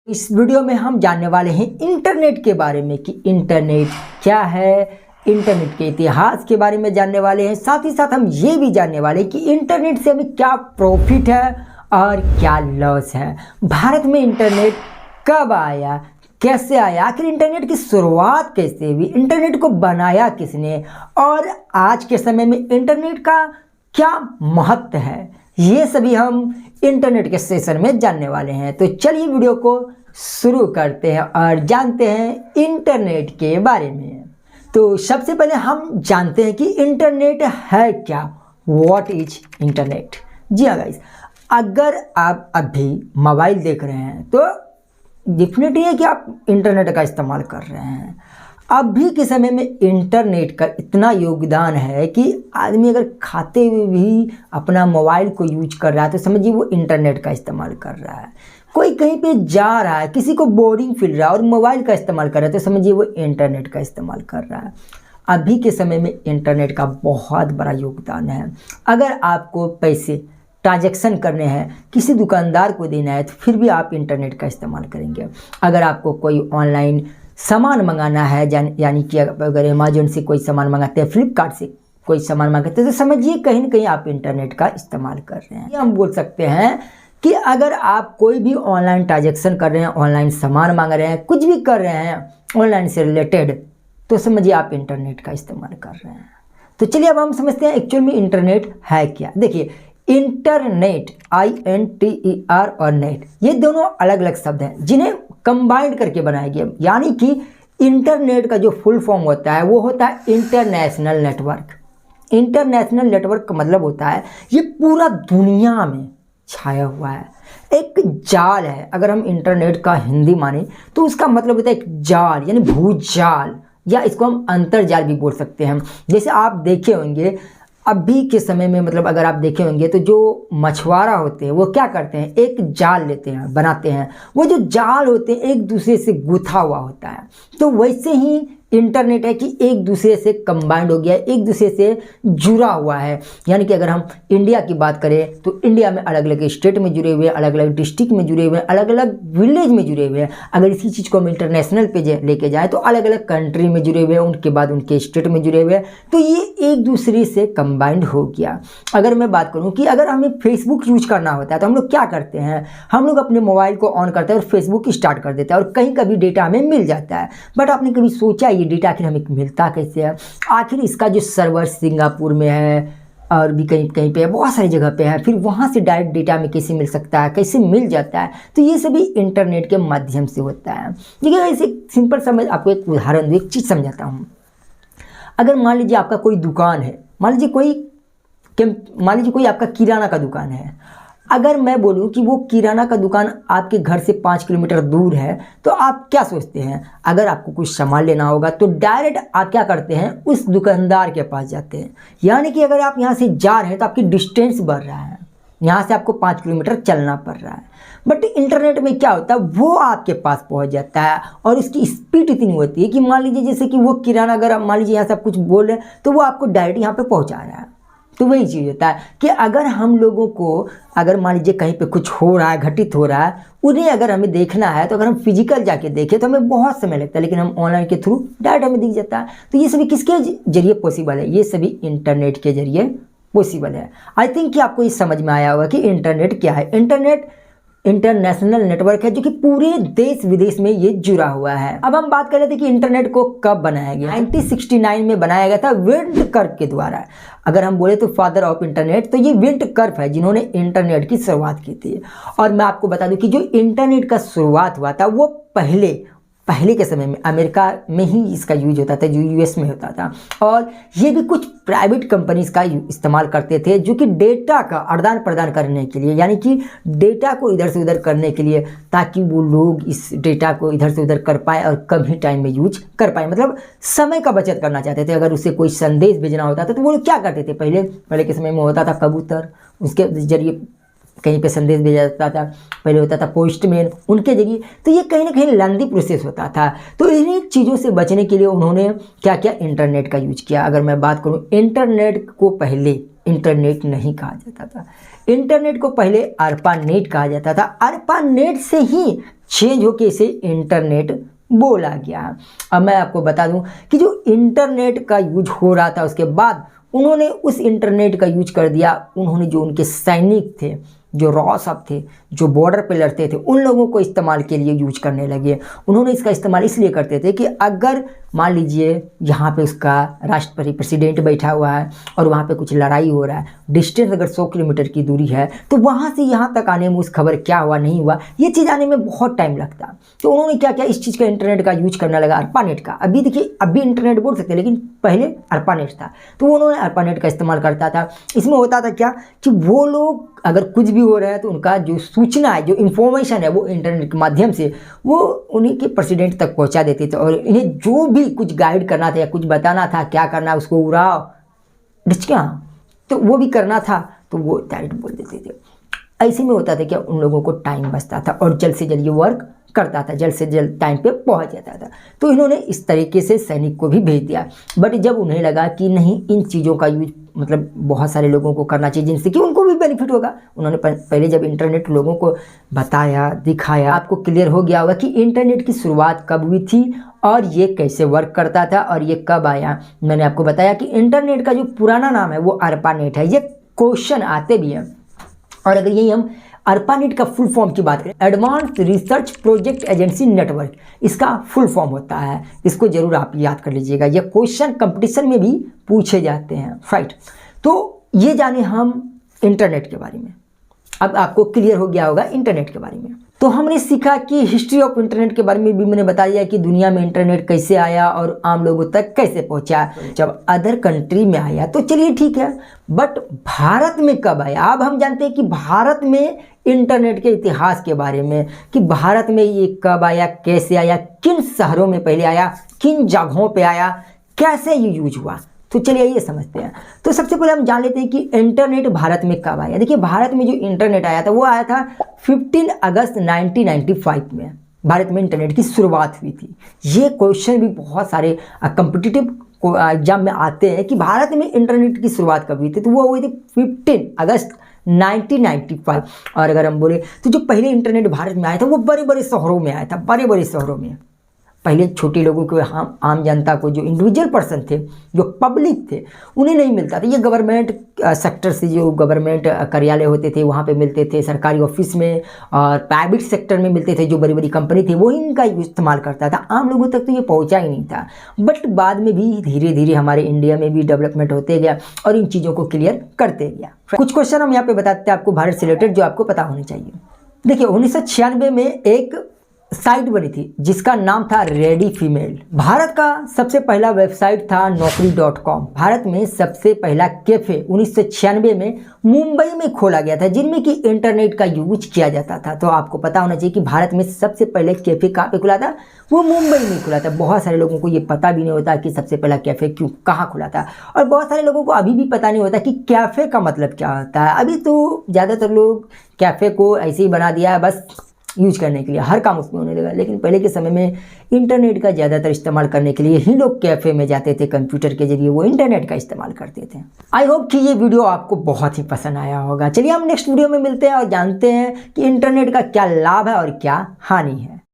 इस वीडियो में हम जानने वाले हैं इंटरनेट के बारे में कि इंटरनेट क्या है, इंटरनेट के इतिहास के बारे में जानने वाले हैं। साथ ही साथ हम ये भी जानने वाले हैं कि इंटरनेट से हमें क्या प्रॉफिट है और क्या लॉस है। भारत में इंटरनेट कब आया, कैसे आया, आखिर इंटरनेट की शुरुआत कैसे हुई, इंटरनेट को बनाया किसने और आज के समय में इंटरनेट का क्या महत्व है, ये सभी हम इंटरनेट के सेशन में जानने वाले हैं। तो चलिए वीडियो को शुरू करते हैं और जानते हैं इंटरनेट के बारे में। तो सबसे पहले हम जानते हैं कि इंटरनेट है क्या, व्हाट इज इंटरनेट। जी हाँ गाइस, अगर आप अभी मोबाइल देख रहे हैं तो डेफिनेटली है कि आप इंटरनेट का इस्तेमाल कर रहे हैं। अभी के समय में इंटरनेट का इतना योगदान है कि आदमी अगर खाते हुए भी अपना मोबाइल को यूज कर रहा है तो समझिए वो इंटरनेट का इस्तेमाल कर रहा है। कोई कहीं पे जा रहा है, किसी को बोरिंग फील रहा है और मोबाइल का इस्तेमाल कर रहा है तो समझिए वो इंटरनेट का इस्तेमाल कर रहा है। अभी के समय में इंटरनेट का बहुत बड़ा योगदान है। अगर आपको पैसे ट्रांजैक्शन करने हैं, किसी दुकानदार को देना है तो फिर भी आप इंटरनेट का इस्तेमाल करेंगे। अगर आपको कोई ऑनलाइन सामान मंगाना है, यानी कि अगर अमेजोन से कोई सामान मंगाते हैं, फ्लिपकार्ट से कोई सामान मंगाते हैं तो समझिए कहीं ना कहीं आप इंटरनेट का इस्तेमाल कर रहे हैं। हम बोल सकते हैं कि अगर आप कोई भी ऑनलाइन ट्रांजैक्शन कर रहे हैं, ऑनलाइन सामान मांग रहे हैं, कुछ भी कर रहे हैं ऑनलाइन से रिलेटेड, तो समझिए आप इंटरनेट का इस्तेमाल कर रहे हैं। तो चलिए अब हम समझते हैं एक्चुअल में इंटरनेट है क्या। देखिए, इंटरनेट INTER और नेट, ये दोनों अलग अलग शब्द हैं जिन्हें कंबाइंड करके बनाया गया। यानी कि इंटरनेट का जो फुल फॉर्म होता है वो होता है इंटरनेशनल नेटवर्क। इंटरनेशनल नेटवर्क का मतलब होता है ये पूरा दुनिया में छाया हुआ है, एक जाल है। अगर हम इंटरनेट का हिंदी माने तो उसका मतलब होता है एक जाल, यानी भूजाल, या इसको हम अंतरजाल भी बोल सकते हैं। जैसे आप देखे होंगे अभी के समय में, मतलब अगर आप देखे होंगे तो जो मछुआरा होते हैं वो क्या करते हैं, एक जाल लेते हैं, बनाते हैं। वो जो जाल होते हैं एक दूसरे से गुथा हुआ होता है। तो वैसे ही इंटरनेट है कि एक दूसरे से कंबाइंड हो गया है, एक दूसरे से जुड़ा हुआ है। यानी कि अगर हम इंडिया की बात करें तो इंडिया में अलग अलग स्टेट में जुड़े हुए हैं, अलग अलग डिस्ट्रिक्ट में जुड़े हुए हैं, अलग अलग विलेज में जुड़े हुए हैं। अगर इसी चीज़ को हम इंटरनेशनल पे लेके जाएँ तो अलग अलग कंट्री में जुड़े हुए हैं, उनके बाद उनके स्टेट में जुड़े हुए हैं। तो ये एक दूसरे से कंबाइंड हो गया। अगर मैं बात करूँ कि अगर हमें फेसबुक यूज करना होता है तो हम लोग क्या करते हैं, हम लोग अपने मोबाइल को ऑन करते हैं और फेसबुक स्टार्ट कर देते हैं और कहीं कभी डेटा हमें मिल जाता है। बट आपने कभी सोचा ये डेटा आखिर हमें मिलता कैसे है? आखिर इसका जो सर्वर सिंगापुर में है और भी कहीं कहीं पे है, बहुत सारी जगह पे है, फिर वहाँ से डायरेक्ट डेटा हमें कैसे मिल सकता है, कैसे मिल जाता है? तो ये सभी इंटरनेट के माध्यम से होता है। देखिए ऐसे सिंपल समझ, आपको एक उदाहरण, एक चीज़ समझाता हूँ। अगर मान लीजिए आपका कोई दुकान है, मान लीजिए कोई आपका किराना का दुकान है। अगर मैं बोलूं कि वो किराना का दुकान आपके घर से 5 किलोमीटर दूर है तो आप क्या सोचते हैं? अगर आपको कुछ सामान लेना होगा तो डायरेक्ट आप क्या करते हैं, उस दुकानदार के पास जाते हैं। यानी कि अगर आप यहाँ से जा रहे हैं तो आपकी डिस्टेंस बढ़ रहा है, यहाँ से आपको 5 किलोमीटर चलना पड़ रहा है। बट इंटरनेट में क्या होता है, वो आपके पास पहुँच जाता है और उसकी स्पीड इतनी होती है कि मान लीजिए जैसे कि वो किराना, अगर आप मान लीजिए यहाँ से आप कुछ बोल रहे हैं तो वो आपको डायरेक्ट यहाँ पर पहुँचा रहा है। तो वही चीज़ होता है कि अगर हम लोगों को, अगर मान लीजिए कहीं पे कुछ हो रहा है, घटित हो रहा है, उन्हें अगर हमें देखना है तो अगर हम फिजिकल जाके देखें तो हमें बहुत समय लगता है, लेकिन हम ऑनलाइन के थ्रू डायरेक्ट हमें दिख जाता है। तो ये सभी किसके जरिए पॉसिबल है? ये सभी इंटरनेट के जरिए पॉसिबल है। आई थिंक कि आपको ये समझ में आया होगा कि इंटरनेट क्या है। इंटरनेट इंटरनेशनल नेटवर्क है जो कि पूरे देश विदेश में ये जुड़ा हुआ है। अब हम बात कर रहे थे कि इंटरनेट को कब बनाया गया। 1969 में बनाया गया था विंड कर्व के द्वारा। अगर हम बोले तो फादर ऑफ इंटरनेट, तो ये विंड कर्व है जिन्होंने इंटरनेट की शुरुआत की थी। और मैं आपको बता दूं कि जो इंटरनेट का शुरुआत हुआ था वो पहले के समय में अमेरिका में ही इसका यूज होता था, जो US में होता था। और ये भी कुछ प्राइवेट कंपनीज का इस्तेमाल करते थे जो कि डेटा का आदान प्रदान करने के लिए, यानी कि डेटा को इधर से उधर करने के लिए, ताकि वो लोग इस डेटा को इधर से उधर कर पाए और कम ही टाइम में यूज कर पाए। मतलब समय का बचत करना चाहते थे। अगर उसे कोई संदेश भेजना होता था तो वो लोग क्या करते थे, पहले के समय में होता था कबूतर, उसके जरिए कहीं पे संदेश भेजा जाता था। पहले होता था पोस्टमैन, उनके जरिए। तो ये कहीं ना कहीं लंबी प्रोसेस होता था। तो इन्हीं चीज़ों से बचने के लिए उन्होंने क्या किया, इंटरनेट का यूज किया। अगर मैं बात करूँ इंटरनेट को पहले इंटरनेट नहीं कहा जाता था। इंटरनेट को पहले अर्पानेट कहा जाता था। अर्पानेट से ही चेंज होके इसे इंटरनेट बोला गया। अब मैं आपको बता दूं कि जो इंटरनेट का यूज हो रहा था उसके बाद उन्होंने उस इंटरनेट का यूज कर दिया। उन्होंने जो उनके सैनिक थे, जो रॉ सब थे, जो बॉर्डर पे लड़ते थे, उन लोगों को इस्तेमाल के लिए यूज करने लगे। उन्होंने इसका इस्तेमाल इसलिए करते थे कि अगर मान लीजिए यहाँ पे उसका राष्ट्रपति प्रेसिडेंट बैठा हुआ है और वहाँ पे कुछ लड़ाई हो रहा है, डिस्टेंस अगर 100 किलोमीटर की दूरी है तो वहाँ से यहाँ तक आने में उस खबर क्या हुआ नहीं हुआ ये चीज़ आने में बहुत टाइम लगता। तो उन्होंने क्या किया, इस चीज़ का इंटरनेट का यूज करने लगा, अर्पानेट का। अभी देखिए अभी इंटरनेट बोल सकते हैं लेकिन पहले अर्पानेट था, तो उन्होंने अर्पानेट का इस्तेमाल करता था। इसमें होता था क्या कि वो लोग अगर कुछ भी हो रहा है तो उनका जो सूचना है, जो इन्फॉर्मेशन है, वो इंटरनेट के माध्यम से वो उन्हीं के प्रेसिडेंट तक पहुंचा देते थे। और इन्हें जो भी कुछ गाइड करना था या कुछ बताना था, क्या करना है उसको उड़ाओ डिचका, तो वो भी करना था तो वो डायरेक्ट बोल देते थे। ऐसे में होता था कि उन लोगों को टाइम बचता था और जल्द से जल्द ये वर्क करता था, जल्द से जल्द टाइम पे पहुंच जाता था। तो इन्होंने इस तरीके से सैनिक को भी भेज दिया। बट जब उन्हें लगा कि नहीं, इन चीज़ों का यूज मतलब बहुत सारे लोगों को करना चाहिए जिनसे कि उनको भी बेनिफिट होगा, उन्होंने पहले जब इंटरनेट लोगों को बताया, दिखाया, आपको क्लियर हो गया होगा कि इंटरनेट की शुरुआत कब हुई थी और ये कैसे वर्क करता था और ये कब आया। मैंने आपको बताया कि इंटरनेट का जो पुराना नाम है वो अर्पानेट है। ये क्वेश्चन आते भी हैं। और अगर यही हम अर्पानेट का फुल फॉर्म की बात करें, advance research project agency network, इसका फुल फॉर्म होता है। इसको जरूर आप याद कर लीजिएगा, ये क्वेश्चन कंपटीशन में भी पूछे जाते हैं, राइट। तो ये जाने हम इंटरनेट के बारे में। अब आपको क्लियर हो गया होगा इंटरनेट के बारे में। तो हमने सीखा कि हिस्ट्री ऑफ इंटरनेट के बारे में भी मैंने बताया कि दुनिया में इंटरनेट कैसे आया और आम लोगों तक कैसे पहुंचा। जब अदर कंट्री में आया तो चलिए ठीक है, बट भारत में कब आया? अब हम जानते हैं कि भारत में इंटरनेट के इतिहास के बारे में, कि भारत में ये कब आया, कैसे आया, किन शहरों में पहले आया, किन जगहों पे आया, कैसे ये यूज हुआ। तो चलिए ये समझते हैं। तो सबसे पहले हम जान लेते हैं कि इंटरनेट भारत में कब आया। देखिए भारत में जो इंटरनेट आया था वो आया था 15 अगस्त 1995 में। भारत में इंटरनेट की शुरुआत हुई थी। ये क्वेश्चन भी बहुत सारे कॉम्पिटिटिव एग्जाम में आते हैं कि भारत में इंटरनेट की शुरुआत कब हुई थी, तो वो हुई थी 15 अगस्त 1995। और अगर हम बोले तो जो पहले इंटरनेट भारत में आया था वो बड़े बड़े शहरों में आया था, बड़े बड़े शहरों में। पहले छोटे लोगों को, आम जनता को, जो इंडिविजुअल पर्सन थे, जो पब्लिक थे, उन्हें नहीं मिलता था। ये गवर्नमेंट सेक्टर से, जो गवर्नमेंट कार्यालय होते थे वहाँ पे मिलते थे, सरकारी ऑफिस में, और प्राइवेट सेक्टर में मिलते थे। जो बड़ी बड़ी कंपनी थी वो इनका इस्तेमाल करता था, आम लोगों तक तो ये पहुँचा ही नहीं था। बट बाद में भी धीरे धीरे हमारे इंडिया में भी डेवलपमेंट होते गया और इन चीज़ों को क्लियर करते गया। कुछ क्वेश्चन हम यहाँ पे बताते हैं आपको भारत से रिलेटेड, जो आपको पता होने चाहिए। देखिए 1996 में एक साइट बनी थी जिसका नाम था रेडी फीमेल। भारत का सबसे पहला वेबसाइट था naukri.com। भारत में सबसे पहला कैफे 1996 में मुंबई में खोला गया था, जिनमें कि इंटरनेट का यूज किया जाता था। तो आपको पता होना चाहिए कि भारत में सबसे पहले कैफे कहाँ पे खुला था, वो मुंबई में खुला था। बहुत सारे लोगों को ये पता भी नहीं होता कि सबसे पहला कैफे कहाँ खुला था, और बहुत सारे लोगों को अभी भी पता नहीं होता कि कैफे का मतलब क्या होता है। अभी तो ज़्यादातर लोग कैफे को ऐसे ही बना दिया है, बस यूज करने के लिए, हर काम उसमें होने लगा। लेकिन पहले के समय में इंटरनेट का ज़्यादातर इस्तेमाल करने के लिए ही लोग कैफ़े में जाते थे, कंप्यूटर के जरिए वो इंटरनेट का इस्तेमाल करते थे। आई होप कि ये वीडियो आपको बहुत ही पसंद आया होगा। चलिए हम नेक्स्ट वीडियो में मिलते हैं और जानते हैं कि इंटरनेट का क्या लाभ है और क्या हानि है।